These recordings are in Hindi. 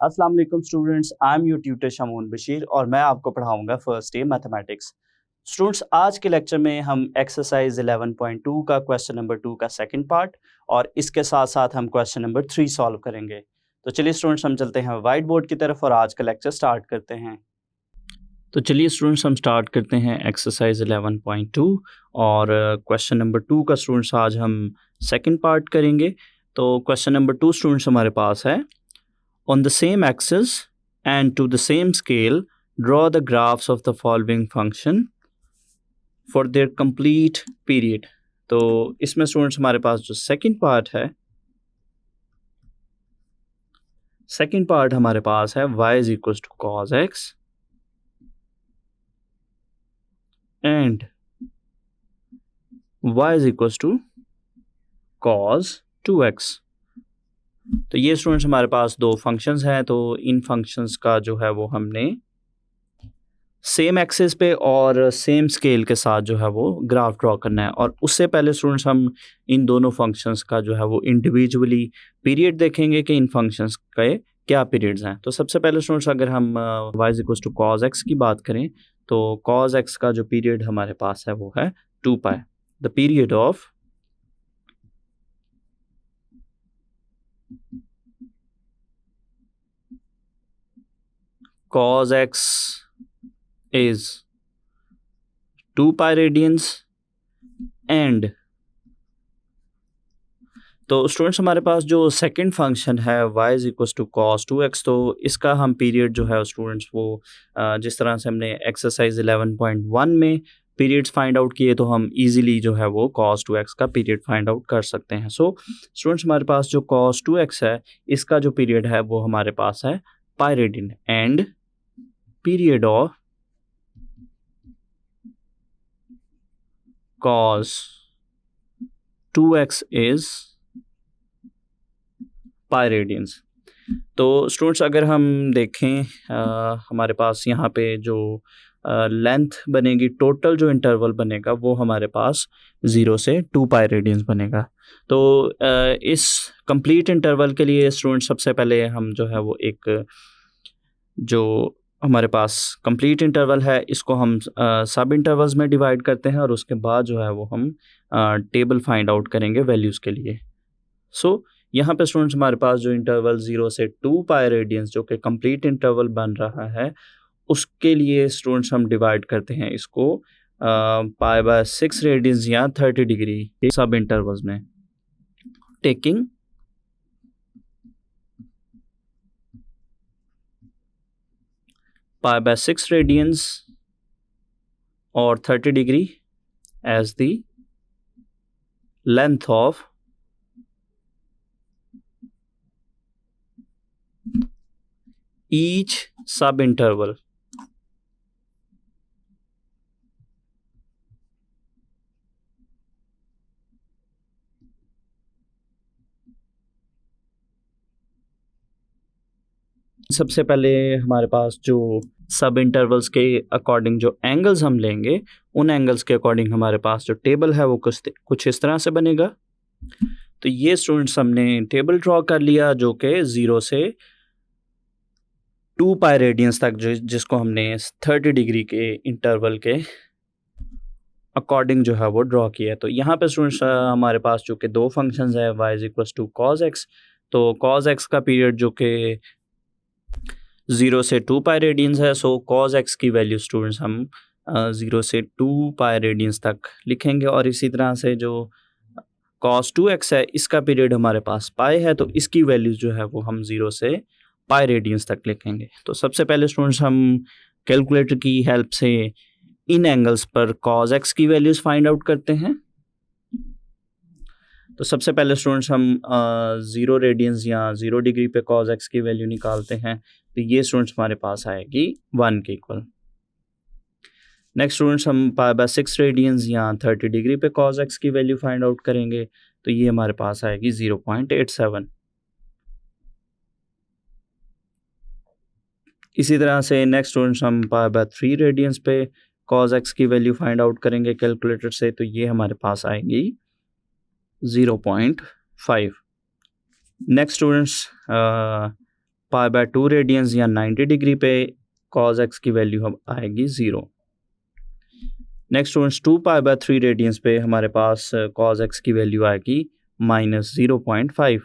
अस्सलाम वालेकुम students, I am your tutor Shamoon Bashir और मैं आपको पढ़ाऊंगा फर्स्ट डे मैथमेटिक्स। स्टूडेंट्स, आज के लेक्चर में हम एक्सरसाइज 11.2 का क्वेश्चन नंबर 2 का सेकंड पार्ट और इसके साथ साथ हम क्वेश्चन नंबर 3 सॉल्व करेंगे। तो चलिए स्टूडेंट्स, हम चलते हैं वाइट बोर्ड की तरफ और आज का लेक्चर स्टार्ट करते हैं। तो चलिए स्टूडेंट्स, हम स्टार्ट करते हैं एक्सरसाइज 11.2 और क्वेश्चन नंबर 2 का स्टूडेंट्स आज हम सेकंड पार्ट करेंगे। तो क्वेश्चन नंबर 2 स्टूडेंट्स हमारे पास है, on the same axis and to the same scale, draw the graphs of the following function for their complete period। तो इसमें स्टूडेंट्स हमारे पास जो सेकंड पार्ट है, सेकंड पार्ट हमारे पास है y is equals to cos x and y is equals to cos 2x। तो ये स्टूडेंट्स हमारे पास दो फंक्शंस हैं। तो इन फंक्शंस का जो है वो हमने सेम एक्सिस पे और सेम स्केल के साथ जो है वो ग्राफ ड्रॉ करना है। और उससे पहले स्टूडेंट्स हम इन दोनों फंक्शंस का जो है वो इंडिविजुअली पीरियड देखेंगे कि इन फंक्शंस के क्या पीरियड्स हैं। तो सबसे पहले स्टूडेंट्स अगर हम y is equals to cos x की बात करें तो cos x का जो पीरियड हमारे पास है वो है 2 pi. The period of cos x is 2 pi radians and तो स्टूडेंट्स हमारे पास जो सेकंड फंक्शन है y is equals to cos 2x, तो इसका हम पीरियड जो है स्टूडेंट्स वो जिस तरह से हमने एक्सरसाइज 11.1 में पीरियड्स फाइंड आउट किए तो हम इजीली जो है वो cos 2x का पीरियड फाइंड आउट कर सकते हैं। सो स्टूडेंट्स हमारे पास जो cos 2x है इसका जो पीरियड है वो हमारे पास है pi radian and period of cos 2x is pi radians. तो स्टूडेंट्स अगर हम देखें हमारे पास यहाँ पे जो लेंथ बनेगी, टोटल जो इंटरवल बनेगा वो हमारे पास 0 से 2 पाई रेडियंस बनेगा। तो इस कंप्लीट इंटरवल के लिए स्टूडेंट सबसे पहले हम जो है वो एक जो हमारे पास कंप्लीट इंटरवल है इसको हम सब इंटरवल्स में डिवाइड करते हैं और उसके बाद जो है वो हम टेबल फाइंड आउट करेंगे वैल्यूज़ के लिए। सो यहाँ पे स्टूडेंट्स हमारे पास जो इंटरवल 0 से 2 पाई रेडियंस जो कि कंप्लीट इंटरवल बन रहा है उसके लिए स्टूडेंट्स हम डिवाइड करते हैं इसको पाई बाय 6 रेडियंस या 30 डिग्री सब इंटरवल्स में, टेकिंग पाई बाय 6 रेडियंस और 30 degree as the length of each sub interval। सबसे पहले हमारे पास जो सब इंटरवल्स के अकॉर्डिंग जो एंगल्स हम लेंगे उन एंगल्स के अकॉर्डिंग हमारे पास जो टेबल है वो कुछ इस तरह से बनेगा। तो ये स्टूडेंट्स हमने टेबल ड्रॉ कर लिया जो कि 0 से 2 पाई रेडियंस तक जिसको हमने 30 डिग्री के इंटरवल के अकॉर्डिंग जो है वो ड्रॉ किया है। तो यहाँ पे स्टूडेंट्स हमारे पास जो कि दो फंक्शंस है y is equals to cos x। तो cos x का पीरियड जो कि 0 से 2 पाई रेडियंस है, सो cos x की वैल्यू स्टूडेंट्स हम 0 से 2 पाई रेडियंस तक लिखेंगे। और इसी तरह से जो cos 2x है इसका पीरियड हमारे पास पाई है तो इसकी वैल्यूज जो है वो हम 0 से पाई रेडियंस तक लिखेंगे। तो सबसे पहले स्टूडेंट्स हम कैलकुलेटर की हेल्प से इन एंगल्स पर cos x की वैल्यूज फाइंड आउट करते हैं। तो सबसे पहले स्टूडेंट्स हम 0 रेडियंस या 0 डिग्री पे cos x की वैल्यू निकालते हैं। तो ये स्टूडेंट्स हमारे पास आएगी 1 के इक्वल। नेक्स्ट स्टूडेंट्स हम पाई बाय 6 रेडियंस या 30 डिग्री पे cos x की वैल्यू फाइंड आउट करेंगे। तो ये हमारे पास आएगी 0.87। इसी तरह से नेक्स्ट स्टूडेंट्स हम पाई बाय 3 रेडियंस पे cos x की वैल्यू फाइंड आउट करेंगे कैलकुलेटर से। तो ये हमारे पास आएगी 0.5। Next students pi by 2 radians या 90 डिग्री पे कॉज एक्स की वैल्यू हम आएगी 0। Next students 2 pi by 3 radians पे हमारे पास कॉज एक्स की वैल्यू आएगी -0.5।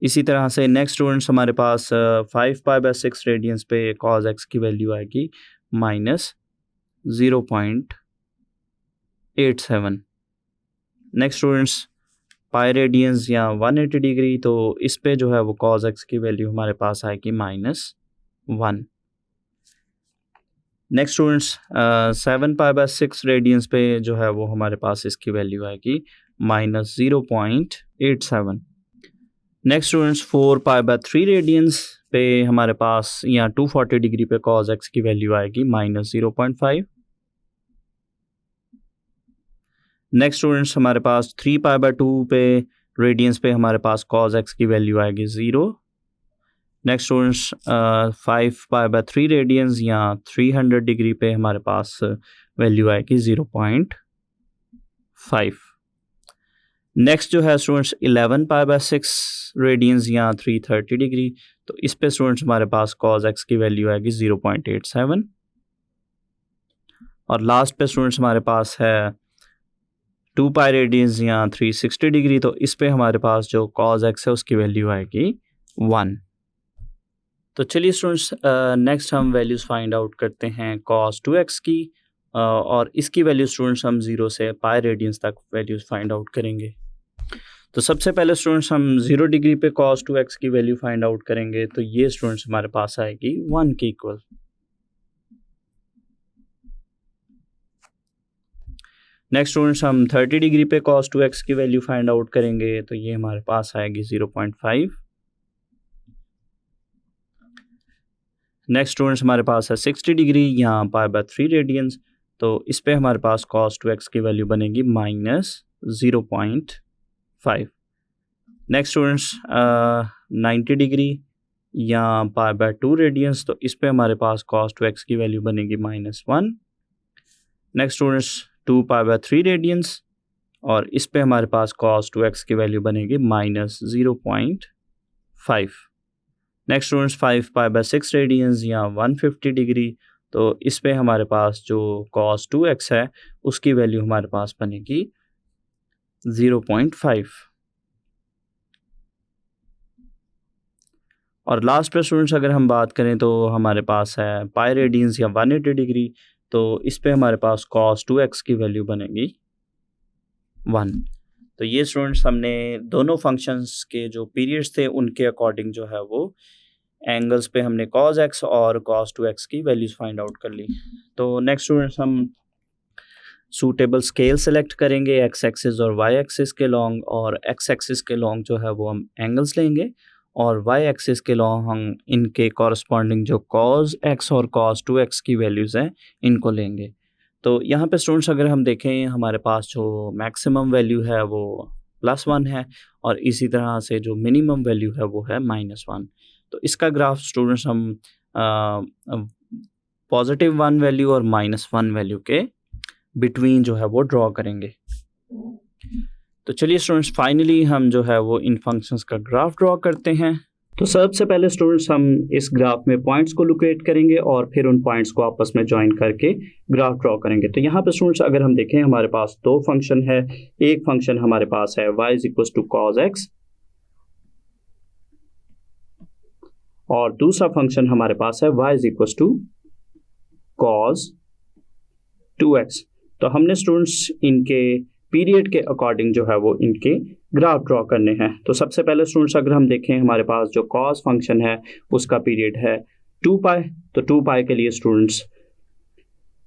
इसी तरह से नेक्स्ट स्टूडेंट्स हमारे पास 5 पाई बाय 6 रेडियंस पे कॉज एक्स की वैल्यू आएगी -0.87। नेक्स्ट स्टूडेंट्स पाई रेडियंस या 180 डिग्री, तो इस पे जो है वो कॉज एक्स की वैल्यू हमारे पास आएगी -1। Next students 7 pi by 6 radians पे जो है वो हमारे पास इसकी वैल्यू आएगी -0.87। Next students 4 pi by 3 radians पे हमारे पास या 240 डिग्री पे कॉज एक्स की वैल्यू आएगी -0.5। नेक्स्ट स्टूडेंट्स हमारे पास 3 पाई बाय 2 पे रेडियंस पे हमारे पास कॉज एक्स की वैल्यू आएगी 0। Next students 5 pi by 3 radians या 300 डिग्री पे हमारे पास वैल्यू आएगी 0.5। नेक्स्ट जो है स्टूडेंट्स 11 पाई बाय 6 रेडियंस या 330 डिग्री, तो इस पे स्टूडेंट्स हमारे पास कॉज एक्स की वैल्यू आएगी 0.87। और लास्ट पे स्टूडेंट्स हमारे पास है 2 पाई रेडियंस या 360 डिग्री, तो इस पे हमारे पास जो कॉज एक्स है उसकी वैल्यू आएगी 1। तो चलिए स्टूडेंट्स नेक्स्ट हम वैल्यूज़ फाइंड आउट करते हैं cos 2x की, और इसकी वैल्यू स्टूडेंट्स हम 0 से पाई रेडियंस तक वैल्यूज़ फाइंड आउट करेंगे। तो सबसे पहले स्टूडेंट्स हम 0 डिग्री पे cos 2x की वैल्यू फाइंड आउट करेंगे, तो ये स्टूडेंट्स हमारे पास आएगी 1 के इक्वल। नेक्स्ट स्टूडेंट्स हम 30 डिग्री पे cos 2x की वैल्यू फाइंड आउट करेंगे, तो ये हमारे पास आएगी 0.5। नेक्स्ट स्टूडेंट्स हमारे पास है 60 डिग्री यहाँ पाई बाय 3 रेडियंस, तो इस पे हमारे पास cos 2x की वैल्यू बनेगी -0.5। नेक्स्ट स्टूडेंट्स 90 डिग्री या पाई बाय 2 रेडियंस, तो इस पे हमारे पास cos 2x की वैल्यू बनेगी -1। Next students 2 pi by 3 radians, और इस पे हमारे पास cos 2x की वैल्यू बनेगी -0.5। Next students 5 pi by 6 radians या 150 डिग्री, तो इस पे हमारे पास जो cos 2x है उसकी वैल्यू हमारे पास बनेगी 0.5। और लास्ट पे स्टूडेंट्स अगर हम बात करें तो हमारे पास है पाई रेडियंस या 180 डिग्री, तो इस पे हमारे पास cos 2x की वैल्यू बनेगी 1। तो ये स्टूडेंट्स हमने दोनों फंक्शंस के जो पीरियड्स थे उनके अकॉर्डिंग जो है वो एंगल्स पे हमने cos x और cos 2x की वैल्यूज़ फाइंड आउट कर ली। तो नेक्स्ट स्टूडेंट्स हम सूटेबल स्केल सेलेक्ट करेंगे x एक्सिस और y एक्सिस के लॉन्ग, और x एक्सिस के लॉन्ग जो है वो हम एंगल्स लेंगे, और y एक्सिस के लॉन्ग हम इनके कॉरस्पॉन्डिंग जो cos x और cos 2x की वैल्यूज़ हैं इनको लेंगे। तो यहाँ पे स्टूडेंट्स अगर हम देखें हमारे पास जो मैक्सिमम वैल्यू है वो +1 है, और इसी तरह से जो मिनिमम वैल्यू है वो है -1। तो इसका ग्राफ स्टूडेंट्स हम +1 वैल्यू और -1 वैल्यू के बिटवीन जो है वो ड्रॉ करेंगे। तो चलिए स्टूडेंट्स फाइनली हम जो है वो इन फंक्शंस का ग्राफ ड्रॉ करते हैं। तो सबसे पहले स्टूडेंट्स हम इस ग्राफ में पॉइंट्स को लोकेट करेंगे और फिर उन पॉइंट्स को आपस में ज्वाइन करके ग्राफ ड्रॉ करेंगे। तो यहाँ पे स्टूडेंट्स अगर हम देखें हमारे पास दो फंक्शन है। एक फंक्शन हमारे पास है y = cos x, और दूसरा फंक्शन हमारे पास है y = cos 2x। तो हमने स्टूडेंट्स इनके पीरियड के अकॉर्डिंग जो है वो इनके ग्राफ ड्रॉ करने हैं। तो सबसे पहले स्टूडेंट्स अगर हम देखें हमारे पास जो cos फंक्शन है उसका पीरियड है 2 पाई। तो 2 पाई के लिए स्टूडेंट्स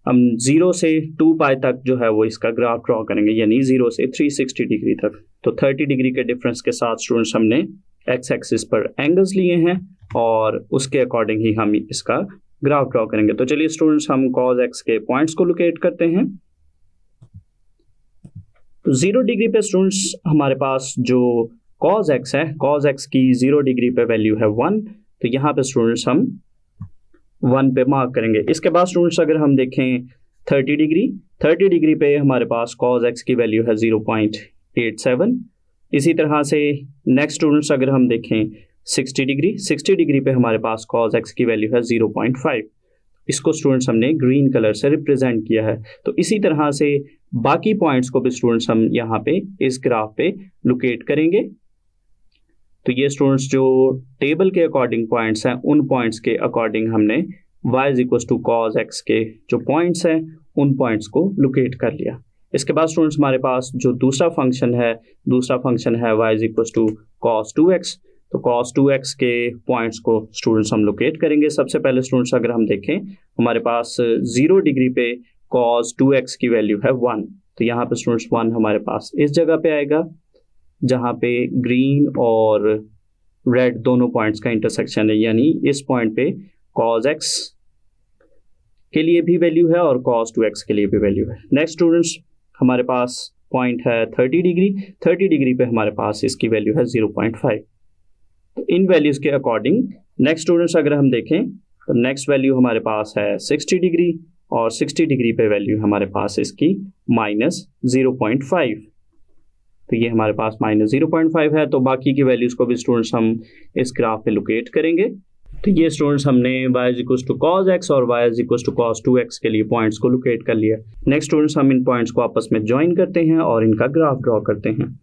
हम 0 से 2 पाई तक जो है वो इसका ग्राफ ड्रॉ करेंगे, यानी 0 से 360 डिग्री तक। तो 30 डिग्री के डिफरेंस के साथ स्टूडेंट्स हमने x एक्सिस पर एंगल्स लिए हैं और उसके अकॉर्डिंग ही हम इसका ग्राफ ड्रॉ करेंगे। तो चलिए स्टूडेंट्स हम cos x के पॉइंट्स को लोकेट करते हैं। तो 0 डिग्री पे स्टूडेंट्स हमारे पास जो cos x है, cos x की 0 डिग्री पे वैल्यू है 1। तो यहाँ पे स्टूडेंट्स हम 1 पे मार्क करेंगे। इसके बाद स्टूडेंट्स अगर हम देखें 30 डिग्री पे हमारे पास cos x की वैल्यू है 0.87। इसी तरह से नेक्स्ट स्टूडेंट्स अगर हम देखें 60 डिग्री, 60 डिग्री पे हमारे पास cos x की वैल्यू है 0.5। इसको स्टूडेंट्स हमने ग्रीन कलर से रिप्रेजेंट किया है। तो इसी तरह से बाकी पॉइंट्स को भी स्टूडेंट्स हम यहाँ पे इस ग्राफ पे लोकेट करेंगे। तो ये स्टूडेंट्स जो टेबल के अकॉर्डिंग पॉइंट्स हैं, उन पॉइंट्स के अकॉर्डिंग हमने y is equal to cos x के जो पॉइंट्स हैं उन पॉइंट्स को लोकेट कर लिया। इसके बाद स्टूडेंट्स हमारे पास जो दूसरा फंक्शन है y is equal to cos 2x। तो cos 2x के पॉइंट्स को स्टूडेंट्स हम लोकेट करेंगे। सबसे पहले स्टूडेंट्स अगर हम देखें, हमारे पास 0 डिग्री पे cos 2x की वैल्यू है 1। तो यहाँ पे स्टूडेंट्स 1 हमारे पास इस जगह पे आएगा जहाँ पे ग्रीन और रेड दोनों पॉइंट्स का इंटरसेक्शन है, यानी इस पॉइंट पे cos x के लिए भी वैल्यू है और cos 2x के लिए भी वैल्यू है। नेक्स्ट स्टूडेंट्स हमारे पास पॉइंट है 30 डिग्री, 30 डिग्री पे हमारे पास इसकी वैल्यू है 0.5। तो इन वैल्यूज़ के अकॉर्डिंग नेक्स्ट स्टूडेंट्स अगर हम देखें तो नेक्स्ट वैल्यू हमारे पास है 60 डिग्री और 60 डिग्री पे वैल्यू हमारे पास इसकी -0.5। तो ये हमारे पास -0.5 है। तो बाकी की वैल्यूज़ को भी स्टूडेंट्स हम इस ग्राफ पे लोकेट करेंगे। तो ये स्टूडेंट्स हमने y is equal to cos x और y is equal to cos 2x के लिए पॉइंट्स को लोकेट कर लिया। नेक्स्ट स्टूडेंट्स हम इन पॉइंट्स को आपस में ज्वाइन करते हैं और इनका ग्राफ ड्रॉ करते हैं।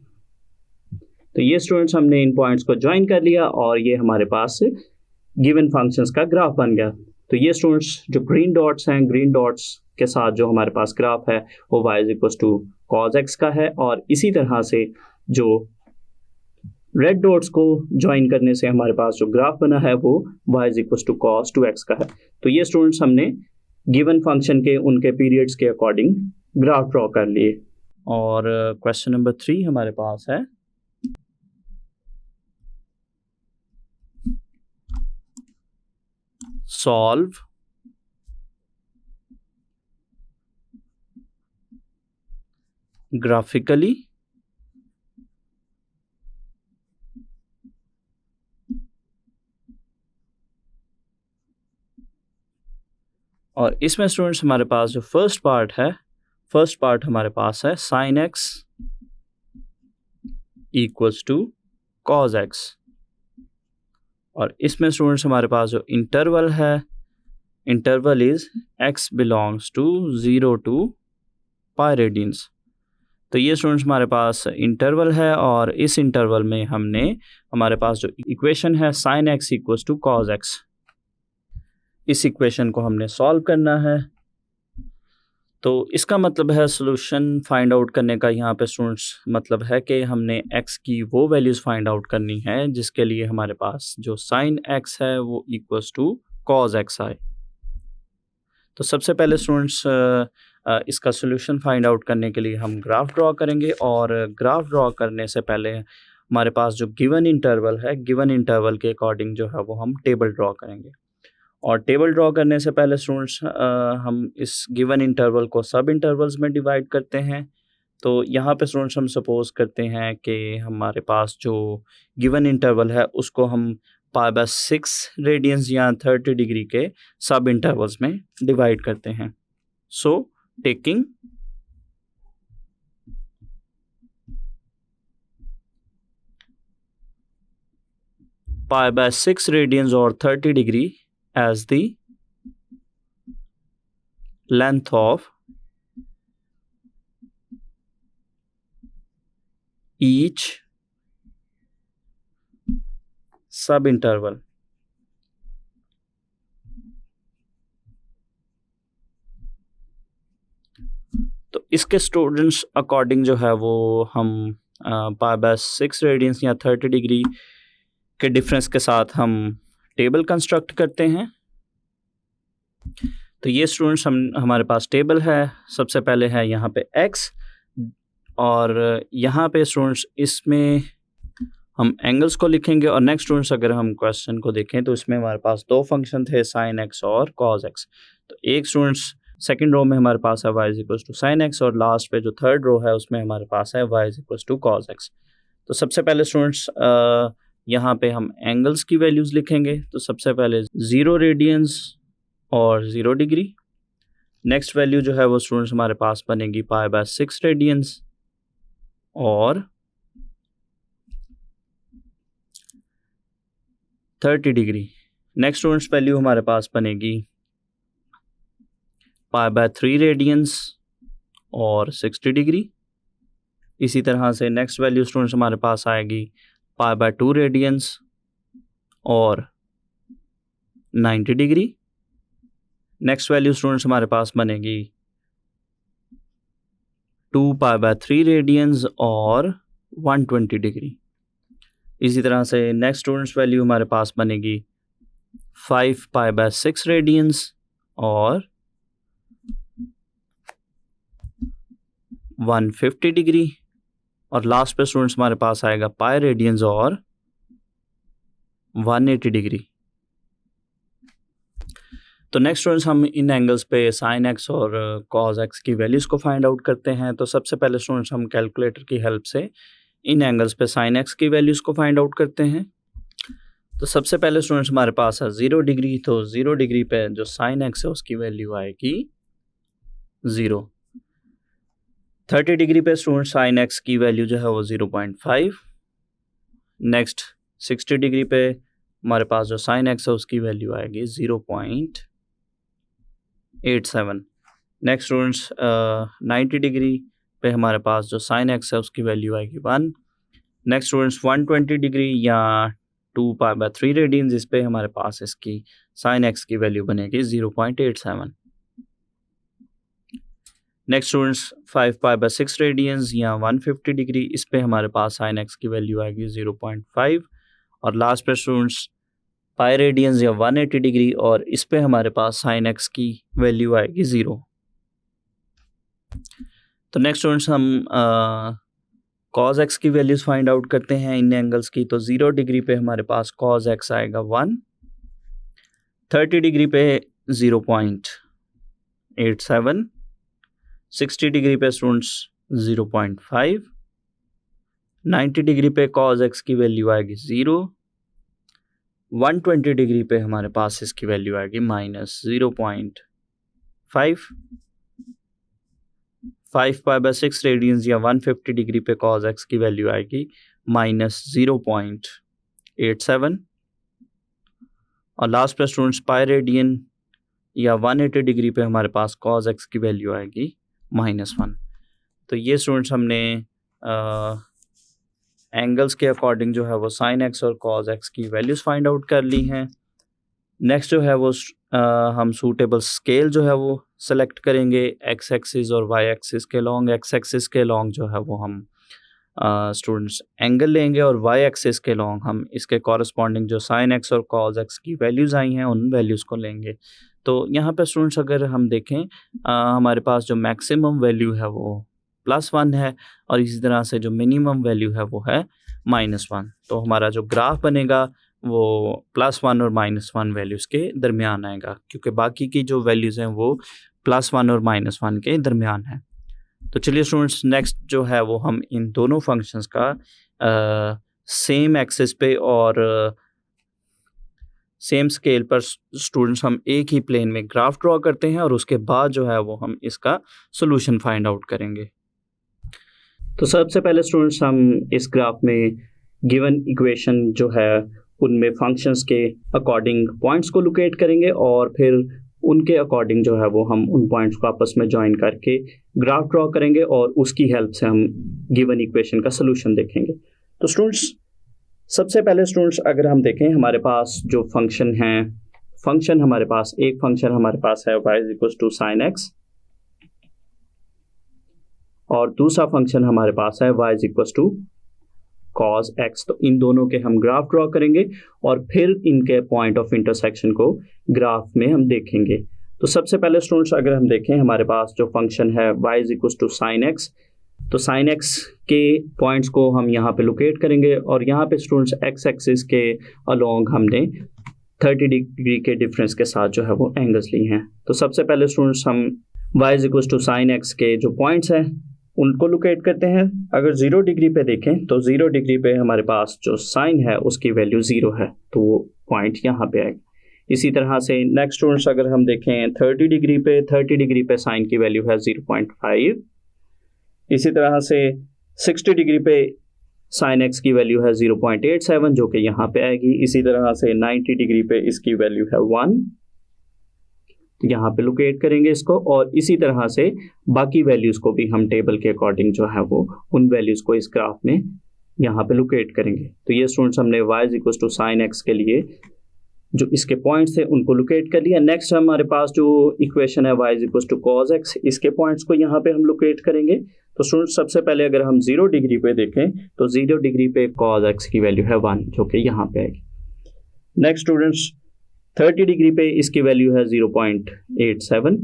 तो ये स्टूडेंट्स हमने इन पॉइंट्स को ज्वाइन कर लिया और ये हमारे पास गिवन फंक्शंस का ग्राफ बन गया। तो ये स्टूडेंट्स जो ग्रीन डॉट्स हैं, ग्रीन डॉट्स के साथ जो हमारे पास ग्राफ है वो y is equal to cos x का है, और इसी तरह से जो रेड डॉट्स को ज्वाइन करने से हमारे पास जो ग्राफ बना है वो y is equal to cos 2x का है। तो ये स्टूडेंट्स हमने गिवन फंक्शन के उनके पीरियड्स के अकॉर्डिंग ग्राफ ड्रॉ कर लिए। और क्वेश्चन नंबर 3 हमारे पास है, सॉल्व ग्राफिकली और इसमें स्टूडेंट्स हमारे पास जो फर्स्ट पार्ट हमारे पास है sin x equals to cos x, और इसमें स्टूडेंट्स हमारे पास जो इंटरवल है, interval is x belongs to 0 to pi radians. तो ये स्टूडेंट्स हमारे पास इंटरवल है और इस इंटरवल में हमने हमारे पास जो इक्वेशन है sin x equals to cos x, इस इक्वेशन को हमने सॉल्व करना है। तो इसका मतलब है सोल्यूशन फाइंड आउट करने का यहाँ पे स्टूडेंट्स मतलब है कि हमने x की वो वैल्यूज़ फाइंड आउट करनी है जिसके लिए हमारे पास जो sin x है वो इक्वल्स टू cos x आए। तो सबसे पहले स्टूडेंट्स इसका सोल्यूशन फाइंड आउट करने के लिए हम ग्राफ ड्रॉ करेंगे, और ग्राफ ड्रॉ करने से पहले हमारे पास जो गिवन इंटरवल है, गिवन इंटरवल के अकॉर्डिंग जो है वो हम टेबल ड्रॉ करेंगे। और टेबल ड्रॉ करने से पहले स्टूडेंट्स हम इस गिवन इंटरवल को सब इंटरवल्स में डिवाइड करते हैं। तो यहाँ पे स्टूडेंट्स हम सपोज करते हैं कि हमारे पास जो गिवन इंटरवल है उसको हम π/6 रेडियंस या 30 डिग्री के सब इंटरवल्स में डिवाइड करते हैं। सो टेकिंग π/6 रेडियंस और 30 degree as the length of each sub interval। तो इसके स्टूडेंट्स अकॉर्डिंग जो है वो हम π/6 रेडियंस या 30 डिग्री के डिफरेंस के साथ हम टेबल कंस्ट्रक्ट करते हैं। तो ये स्टूडेंट्स हमारे पास टेबल है। सबसे पहले है यहाँ पे x, और यहाँ पे स्टूडेंट्स इसमें हम एंगल्स को लिखेंगे। और नेक्स्ट स्टूडेंट्स अगर हम क्वेश्चन को देखें तो इसमें हमारे पास दो फंक्शन थे sin x और cos x। तो एक स्टूडेंट्स सेकेंड रो में हमारे पास है y is equal to sin x, और लास्ट पे जो थर्ड रो है उसमें हमारे पास है y is equal to cos x। तो सबसे पहले स्टूडेंट्स यहाँ पे हम एंगल्स की वैल्यूज़ लिखेंगे। तो सबसे पहले 0 रेडियंस और 0 डिग्री। नेक्स्ट वैल्यू जो है वो स्टूडेंट्स हमारे पास बनेगी π/6 रेडियंस और 30 डिग्री। नेक्स्ट स्टूडेंट्स वैल्यू हमारे पास बनेगी π/3 रेडियंस और 60 डिग्री। इसी तरह से नेक्स्ट वैल्यू स्टूडेंट्स हमारे पास आएगी π/2 रेडियंस और 90 डिग्री। नेक्स्ट वैल्यू स्टूडेंट्स हमारे पास बनेगी 2π/3 रेडियंस और 120 डिग्री। इसी तरह से नेक्स्ट स्टूडेंट्स वैल्यू हमारे पास बनेगी 5π/6 रेडियंस और 150 डिग्री। और लास्ट पे स्टूडेंट्स हमारे पास आएगा पाई रेडियंस और 180 डिग्री। तो नेक्स्ट स्टूडेंट्स हम इन एंगल्स पे साइन एक्स और कॉज एक्स की वैल्यूज़ को फाइंड आउट करते हैं। तो सबसे पहले स्टूडेंट्स हम कैलकुलेटर की हेल्प से इन एंगल्स पे साइन एक्स की वैल्यूज़ को फाइंड आउट करते हैं। तो सबसे पहले स्टूडेंट्स हमारे पास है 0 डिग्री, तो 0 डिग्री पे जो साइन एक्स है उसकी वैल्यू आएगी 0। 30 डिग्री पे स्टूडेंट साइन एक्स की वैल्यू जो है वो 0.5। नेक्स्ट 60 डिग्री पे हमारे पास जो साइन एक्स है उसकी वैल्यू आएगी 0.87। नेक्स्ट स्टूडेंट्स 90 डिग्री पे हमारे पास जो साइन एक्स है उसकी वैल्यू आएगी 1। नेक्स्ट स्टूडेंट्स 120 डिग्री या 2π/3 रेडियंस, इस पे हमारे पास इसकी साइन एक्स की वैल्यू बनेगी 0.87। नेक्स्ट स्टूडेंट्स 5π/6 रेडियंस या 150 डिग्री, इस पे हमारे पास साइन एक्स की वैल्यू आएगी 0.5। और लास्ट पे स्टूडेंट्स पाई रेडियंस या 180 डिग्री, और इस पे हमारे पास साइन एक्स की वैल्यू आएगी 0। तो नेक्स्ट स्टूडेंट्स हम कॉज एक्स की वैल्यूज़ फाइंड आउट करते हैं इन एंगल्स की। तो 0 डिग्री पे हमारे पास कॉज एक्स आएगा 1, 30 डिग्री पे 0.87, 60 डिग्री पे स्टूडेंट्स 0.5, 90 डिग्री पे कॉज एक्स की वैल्यू आएगी 0, 120 डिग्री पे हमारे पास इसकी वैल्यू आएगी -0.5, 5π/6 रेडियंस या 150 डिग्री पे कॉज एक्स की वैल्यू आएगी -0.87। और लास्ट पे स्टूडेंट्स पाई रेडियन या 180 डिग्री पे हमारे पास कॉज एक्स की वैल्यू आएगी -1। तो ये स्टूडेंट्स हमने एंगल्स के अकॉर्डिंग जो है वो साइन एक्स और कॉज एक्स की वैल्यूज़ फाइंड आउट कर ली हैं। नेक्स्ट जो है वो हम सूटेबल स्केल जो है वो सेलेक्ट करेंगे एक्स एक्सिस और वाई एक्सिस के लॉन्ग। एक्स एक्सिस के लॉन्ग जो है वो हम स्टूडेंट्स एंगल लेंगे, और वाई एक्सिस के लॉन्ग हम इसके कॉरस्पॉन्डिंग जो साइन एक्स और कॉज एक्स की वैल्यूज़ आई हैं उन वैल्यूज़ को लेंगे। तो यहाँ पे स्टूडेंट्स अगर हम देखें हमारे पास जो मैक्सिमम वैल्यू है वो +1 है, और इसी तरह से जो मिनिमम वैल्यू है वो है -1। तो हमारा जो ग्राफ बनेगा वो +1 और -1 वैल्यूज़ के दरमियान आएगा, क्योंकि बाकी की जो वैल्यूज़ हैं वो +1 और -1 के दरमियान है। तो चलिए स्टूडेंट्स नेक्स्ट जो है वो हम इन दोनों फंक्शंस का सेम एक्सिस पे और सेम स्केल पर स्टूडेंट्स हम एक ही प्लेन में ग्राफ ड्रॉ करते हैं, और उसके बाद जो है वो हम इसका सोल्यूशन फाइंड आउट करेंगे। तो सबसे पहले स्टूडेंट्स हम इस ग्राफ में गिवन इक्वेशन जो है उनमें फंक्शंस के अकॉर्डिंग पॉइंट्स को लोकेट करेंगे, और फिर उनके अकॉर्डिंग जो है वो हम उन पॉइंट्स को आपस में ज्वाइन करके ग्राफ ड्रॉ करेंगे, और उसकी हेल्प से हम गिवन इक्वेशन का सोल्यूशन देखेंगे। तो स्टूडेंट्स सबसे पहले स्टूडेंट्स अगर हम देखें हमारे पास जो फंक्शन है, फंक्शन हमारे पास एक फंक्शन हमारे पास है y = sin x, और दूसरा फंक्शन हमारे पास है y = cos x। तो इन दोनों के हम ग्राफ ड्रॉ करेंगे, और फिर इनके पॉइंट ऑफ इंटरसेक्शन को ग्राफ में हम देखेंगे। तो सबसे पहले स्टूडेंट्स अगर हम देखें हमारे पास जो फंक्शन है y = sin x, तो sin x के पॉइंट्स को हम यहाँ पे लोकेट करेंगे, और यहाँ पे स्टूडेंट्स x एक्सिस के अलोंग हमने 30 डिग्री के डिफरेंस के साथ जो है वो एंगल्स ली हैं। तो सबसे पहले स्टूडेंट्स हम y = sin x के जो पॉइंट्स हैं उनको लोकेट करते हैं। अगर 0 डिग्री पे देखें तो 0 डिग्री पे हमारे पास जो साइन है उसकी वैल्यू 0 है, तो वो पॉइंट यहाँ पे आएगा। इसी तरह से नेक्स्ट स्टूडेंट्स अगर हम देखें 30 डिग्री पे साइन की वैल्यू है 0.5। इसी तरह से 60 डिग्री पे साइन एक्स की वैल्यू है 0.87 जो कि यहाँ पे आएगी। इसी तरह से 90 डिग्री पे इसकी वैल्यू है 1, यहाँ पे लोकेट करेंगे इसको, और इसी तरह से बाकी वैल्यूज़ को भी हम टेबल के अकॉर्डिंग जो है वो उन वैल्यूज़ को इस ग्राफ में यहाँ पे लोकेट करेंगे। तो ये स्टूडेंट्स हमने y equal to sine x के लिए जो इसके पॉइंट्स थे उनको लोकेट कर लिया। नेक्स्ट हमारे पास जो इक्वेशन है y equal to cos x, इसके पॉइंट्स को यहाँ पे हम लोकेट करेंगे। तो स्टूडेंट्स सबसे पहले अगर हम 0 डिग्री पे देखें तो 0 डिग्री पे कॉज एक्स की वैल्यू है 1 जो कि यहाँ पे आएगी। नेक्स्ट स्टूडेंट्स 30 डिग्री पे इसकी वैल्यू है 0.87,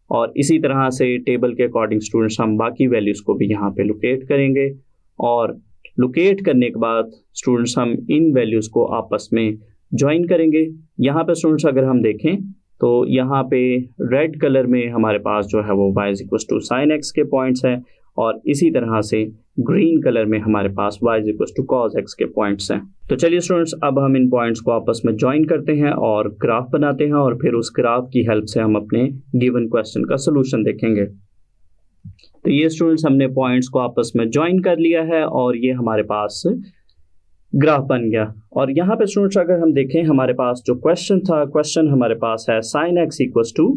और इसी तरह से टेबल के अकॉर्डिंग स्टूडेंट्स हम बाकी वैल्यूज़ को भी यहाँ पे लोकेट करेंगे, और लोकेट करने के बाद स्टूडेंट्स हम इन वैल्यूज़ को आपस में ज्वाइन करेंगे। यहाँ पे स्टूडेंट्स अगर हम देखें तो यहाँ पे रेड कलर में हमारे पास जो है वो y equal to sine x के पॉइंट्स हैं, और इसी तरह से ग्रीन कलर में हमारे पास y equal to cos x के पॉइंट्स हैं। तो चलिए स्टूडेंट्स अब हम इन पॉइंट्स को आपस में ज्वाइन करते हैं और ग्राफ बनाते हैं, और फिर उस ग्राफ की हेल्प से हम अपने गिवन क्वेश्चन का सोल्यूशन देखेंगे। तो ये स्टूडेंट्स हमने पॉइंट्स को आपस में ज्वाइन कर लिया है और ये हमारे पास ग्राफ बन गया। और यहाँ पे स्टूडेंट्स अगर हम देखें हमारे पास जो क्वेश्चन था, क्वेश्चन हमारे पास है sine x equal to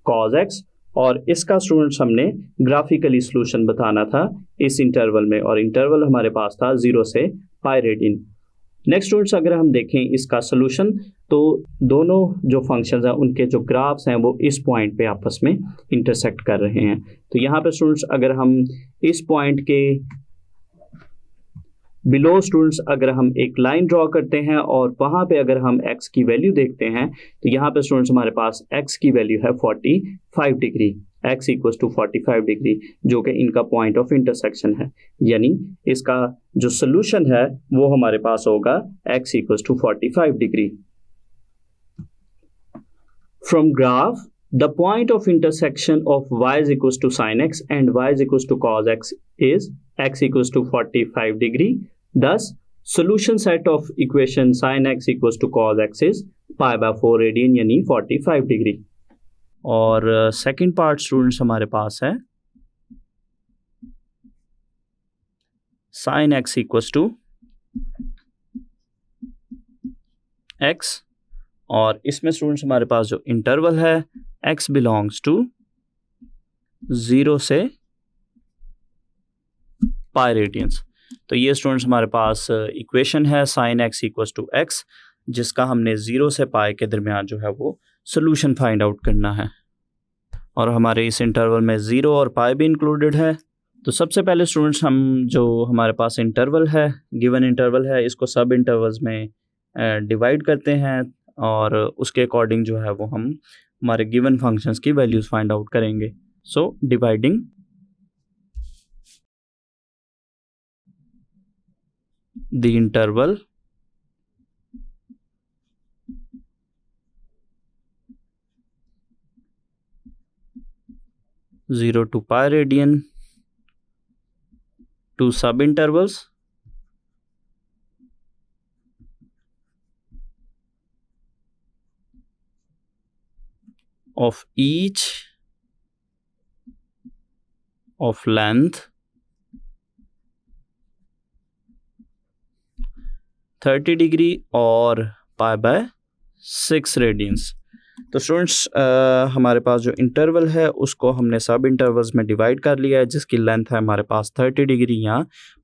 cos x, और इसका स्टूडेंट्स हमने ग्राफिकली सॉल्यूशन बताना था इस इंटरवल में, और इंटरवल हमारे पास था 0 से पाई रेडियन। नेक्स्ट स्टूडेंट्स अगर हम देखें इसका सॉल्यूशन तो दोनों जो फंक्शंस हैं उनके जो ग्राफ्स हैं वो इस पॉइंट पे आपस में इंटरसेक्ट कर रहे हैं। तो यहाँ पे स्टूडेंट्स अगर हम इस पॉइंट के बिलो स्टूडेंट्स अगर हम एक लाइन ड्रॉ करते हैं और वहाँ पे अगर हम x की वैल्यू देखते हैं तो यहाँ पे स्टूडेंट्स हमारे पास x की वैल्यू है 45 degree, x equal to 45 degree जो कि इनका पॉइंट ऑफ इंटरसेक्शन है, यानी इसका जो सोल्यूशन है वो हमारे पास होगा x equal to 45 degree. From graph the point of intersection of y is equals to sin x and y is equals to cos x is x equals to 45 degree. Thus, solution set of equation sin x equals to cos x is pi by 4 radian यानी 45 डिग्री। और सेकंड पार्ट स्टूडेंट्स हमारे पास है sin x equals to x, और इसमें स्टूडेंट्स हमारे पास जो इंटरवल है x बिलोंग्स टू 0 से पाई रेडियंस। तो ये स्टूडेंट्स हमारे पास इक्वेशन है sine x equal to x, जिसका हमने 0 से पाई के दरमियान जो है वो सोल्यूशन फाइंड आउट करना है, और हमारे इस इंटरवल में 0 और पाई भी इंक्लूडेड है। तो सबसे पहले स्टूडेंट्स हम जो हमारे पास इंटरवल है, गिवन इंटरवल है, इसको सब इंटरवल्स में डिवाइड करते हैं, और उसके अकॉर्डिंग जो है वो हम हमारे गिवन फंक्शंस की वैल्यूज़ फाइंड आउट करेंगे। So dividing the interval (0 to pi radian) to sub intervals of each of length 30 degree और पाई बाय 6 रेडियंस। तो स्टूडेंट्स हमारे पास जो इंटरवल है उसको हमने सब इंटरवल्स में डिवाइड कर लिया है, जिसकी लेंथ है हमारे पास 30 डिग्री या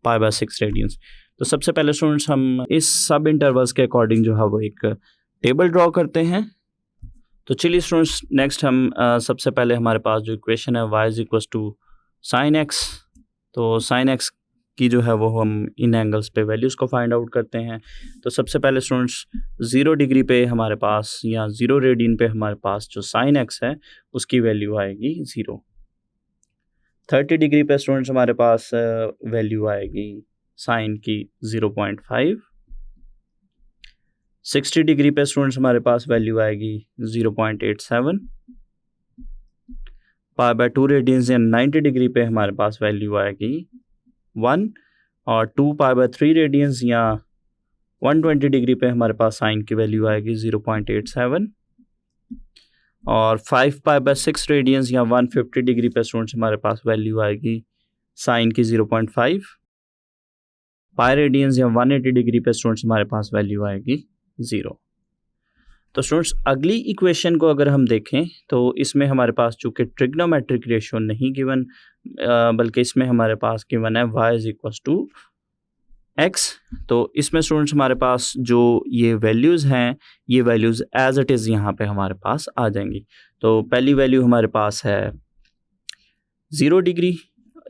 पाई बाय 6 रेडियंस। तो सबसे पहले स्टूडेंट्स हम इस सब इंटरवल्स के अकॉर्डिंग जो है वो एक टेबल ड्रॉ करते हैं। तो चलिए स्टूडेंट्स नेक्स्ट हम सबसे पहले हमारे पास जो इक्वेशन है y is equal to sine x, तो साइन एक्स की जो है वो हम इन एंगल्स पे वैल्यूज़ को फाइंड आउट करते हैं। तो सबसे पहले स्टूडेंट्स 0 डिग्री पे हमारे पास या 0 रेडियन पे हमारे पास जो साइन एक्स है उसकी वैल्यू आएगी 0। 30 डिग्री पे स्टूडेंट्स हमारे पास वैल्यू आएगी साइन की 0.5। 60 डिग्री पे स्टूडेंट्स हमारे पास वैल्यू आएगी 0.87। पाई बाय 2 रेडियंस या 90 डिग्री पे हमारे पास वैल्यू आएगी 1, और 2 पाई बाय 3 रेडियंस या 120 डिग्री पे हमारे पास साइन की वैल्यू आएगी 0.87, और 5 पाई बाय 6 रेडियंस या 150 डिग्री पे स्टूडेंट्स हमारे पास वैल्यू आएगी साइन की 0.5, पाई रेडियंस या 180 डिग्री पे स्टूडेंट्स हमारे पास वैल्यू आएगी 0। तो स्टूडेंट्स अगली इक्वेशन को अगर हम देखें तो इसमें हमारे पास चूँकि ट्रिग्नोमेट्रिक रेशियो नहीं गिवन, बल्कि इसमें हमारे पास गिवन है y is equal to x। तो इसमें स्टूडेंट्स हमारे पास जो ये वैल्यूज़ हैं, ये वैल्यूज़ एज इट इज़ यहाँ पे हमारे पास आ जाएंगी। तो पहली वैल्यू हमारे पास है 0 डिग्री,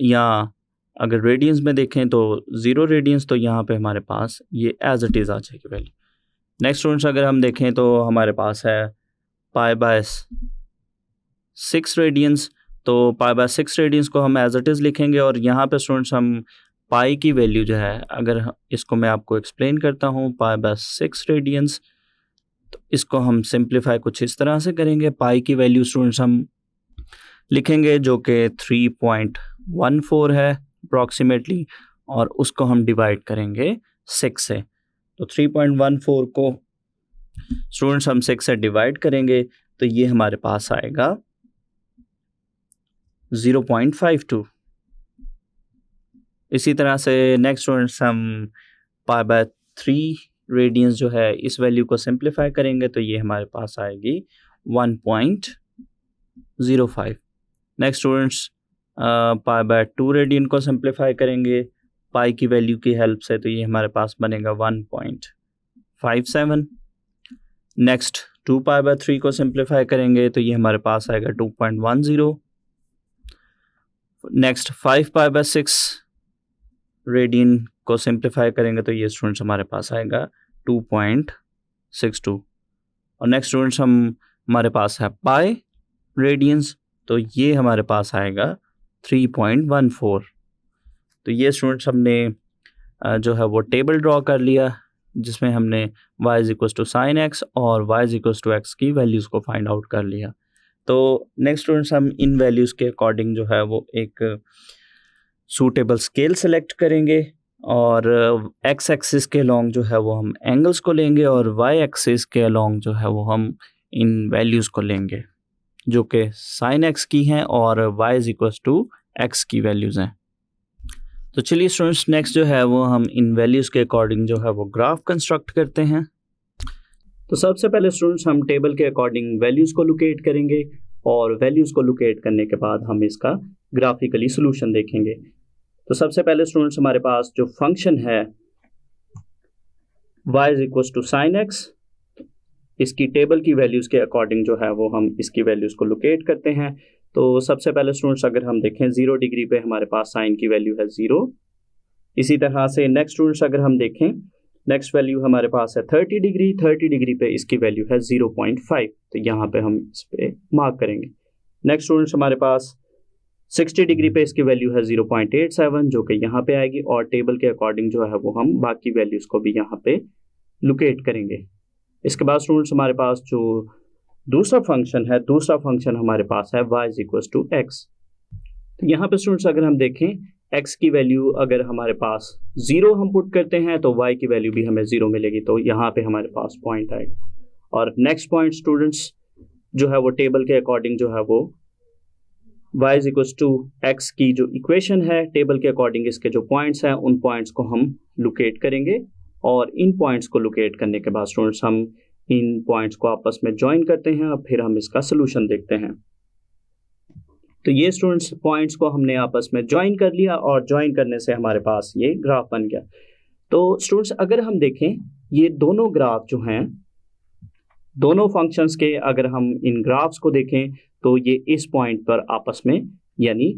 या अगर रेडियंस में देखें तो 0 रेडियंस, तो यहाँ पे हमारे पास ये एज इट इज़ आ जाएगी वैल्यू। नेक्स्ट स्टूडेंट्स अगर हम देखें तो हमारे पास है पाई बाय 6 रेडियंस, तो पाई बाय 6 रेडियंस को हम एज इट इज़ लिखेंगे, और यहाँ पे स्टूडेंट्स हम पाई की वैल्यू जो है, अगर इसको मैं आपको एक्सप्लेन करता हूँ, पाई बाय 6 रेडियंस, तो इसको हम सिंप्लीफाई कुछ इस तरह से करेंगे। पाई की वैल्यू स्टूडेंट्स हम लिखेंगे जो कि 3.14 है अप्रॉक्सीमेटली, और उसको हम डिवाइड करेंगे 6 से। तो 3.14 को स्टूडेंट्स हम 6 से डिवाइड करेंगे तो ये हमारे पास आएगा 0.52। इसी तरह से नेक्स्ट स्टूडेंट्स हम पाई बाय 3 रेडियंस जो है, इस वैल्यू को सिंप्लीफाई करेंगे तो ये हमारे पास आएगी 1.05। Next students pi by 2 radian को सिंप्लीफाई करेंगे पाई की वैल्यू की हेल्प से, तो ये हमारे पास बनेगा 1.57। नेक्स्ट 2 पाई बाय 3 को सिंप्लीफाई करेंगे तो ये हमारे पास आएगा 2.10। नेक्स्ट 5 पाई बाय 6 रेडियन को सिंप्लीफाई करेंगे तो ये स्टूडेंट्स हमारे पास आएगा 2.62। और नेक्स्ट स्टूडेंट्स हमारे पास है पाई रेडियंस, तो ये हमारे पास आएगा 3.14। तो ये स्टूडेंट्स हमने जो है वो टेबल ड्रॉ कर लिया, जिसमें हमने y is equal to sine x और y is equal to x की वैल्यूज़ को फाइंड आउट कर लिया। तो नेक्स्ट स्टूडेंट्स हम इन वैल्यूज़ के अकॉर्डिंग जो है वो एक सूटेबल स्केल सेलेक्ट करेंगे, और x एक्सिस के अलॉन्ग जो है वो हम एंगल्स को लेंगे, और y एक्सिस के अलॉन्ग जो है वो हम इन वैल्यूज़ को लेंगे जो कि साइन x की हैं और y is equal to x की वैल्यूज़ हैं। तो चलिए स्टूडेंट्स नेक्स्ट जो है वो हम इन वैल्यूज़ के अकॉर्डिंग जो है वो ग्राफ कंस्ट्रक्ट करते हैं। तो सबसे पहले स्टूडेंट्स हम टेबल के अकॉर्डिंग वैल्यूज़ को लोकेट करेंगे, और वैल्यूज़ को लोकेट करने के बाद हम इसका ग्राफिकली सोल्यूशन देखेंगे। तो सबसे पहले स्टूडेंट्स हमारे पास जो फंक्शन है y is equal to sine x, इसकी टेबल की वैल्यूज़ के अकॉर्डिंग जो है वो हम इसकी वैल्यूज़ को लोकेट करते हैं। तो सबसे पहले स्टूडेंट्स अगर हम देखें 0 डिग्री पे हमारे पास साइन की वैल्यू है 0। इसी तरह से नेक्स्ट स्टूडेंट्स अगर हम देखें, नेक्स्ट वैल्यू हमारे पास है 30 डिग्री, 30 डिग्री पे इसकी वैल्यू है 0.5, तो यहाँ पे हम इस पे मार्क करेंगे। नेक्स्ट स्टूडेंट्स हमारे पास 60 डिग्री पे इसकी वैल्यू है 0.87 जो कि यहाँ पे आएगी, और टेबल के अकॉर्डिंग जो है वो हम बाकी वैल्यूज़ को भी यहाँ पे लोकेट करेंगे। इसके बाद स्टूडेंट्स हमारे पास जो दूसरा फंक्शन है, दूसरा फंक्शन हमारे पास है y is equal to x. तो यहाँ पे स्टूडेंट्स अगर हम देखें x की वैल्यू अगर हमारे पास 0 हम पुट करते हैं तो y की वैल्यू भी हमें 0 मिलेगी, तो यहाँ पे हमारे पास पॉइंट आएगा। और नेक्स्ट पॉइंट स्टूडेंट्स जो है वो टेबल के अकॉर्डिंग जो है वो y is equal to x की जो इक्वेशन है, टेबल के अकॉर्डिंग इसके जो पॉइंट्स हैं उन पॉइंट्स को हम लोकेट करेंगे, और इन पॉइंट्स को लोकेट करने के बाद स्टूडेंट्स हम इन पॉइंट्स को आपस में ज्वाइन करते हैं और फिर हम इसका सलूशन देखते हैं। तो ये स्टूडेंट्स पॉइंट्स को हमने आपस में ज्वाइन कर लिया, और ज्वाइन करने से हमारे पास ये ग्राफ बन गया। तो स्टूडेंट्स अगर हम देखें ये दोनों ग्राफ जो हैं, दोनों फंक्शंस के अगर हम इन ग्राफ्स को देखें तो ये इस पॉइंट पर आपस में यानी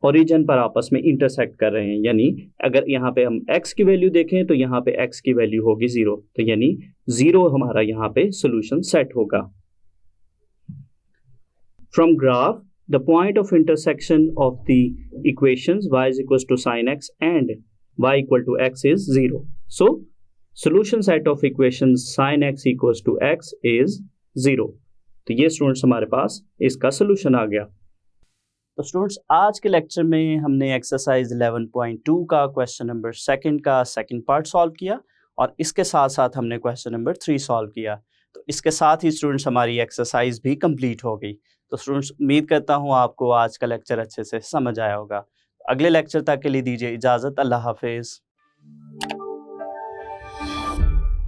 ओरिजिन पर आपस में इंटरसेक्ट कर रहे हैं। यानी अगर यहाँ पे हम x की वैल्यू देखें तो यहाँ पे x की वैल्यू होगी 0, तो यानी 0 हमारा यहाँ पे सोल्यूशन सेट होगा। From graph the point of intersection of the equations y is equal to sine x and y equal to x is 0। So solution set of equations sin x equal to x is 0। तो ये स्टूडेंट्स हमारे पास इसका सोल्यूशन आ गया। तो स्टूडेंट्स आज के लेक्चर में हमने एक्सरसाइज 11.2 का क्वेश्चन नंबर 2 का सेकंड पार्ट सॉल्व किया, और इसके साथ साथ हमने क्वेश्चन नंबर 3 सॉल्व किया। तो इसके साथ ही स्टूडेंट्स हमारी एक्सरसाइज भी कंप्लीट हो गई। तो स्टूडेंट्स उम्मीद करता हूँ आपको आज का लेक्चर अच्छे से समझ आया होगा। अगले लेक्चर तक के लिए दीजिए इजाज़त। अल्लाह हाफिज़।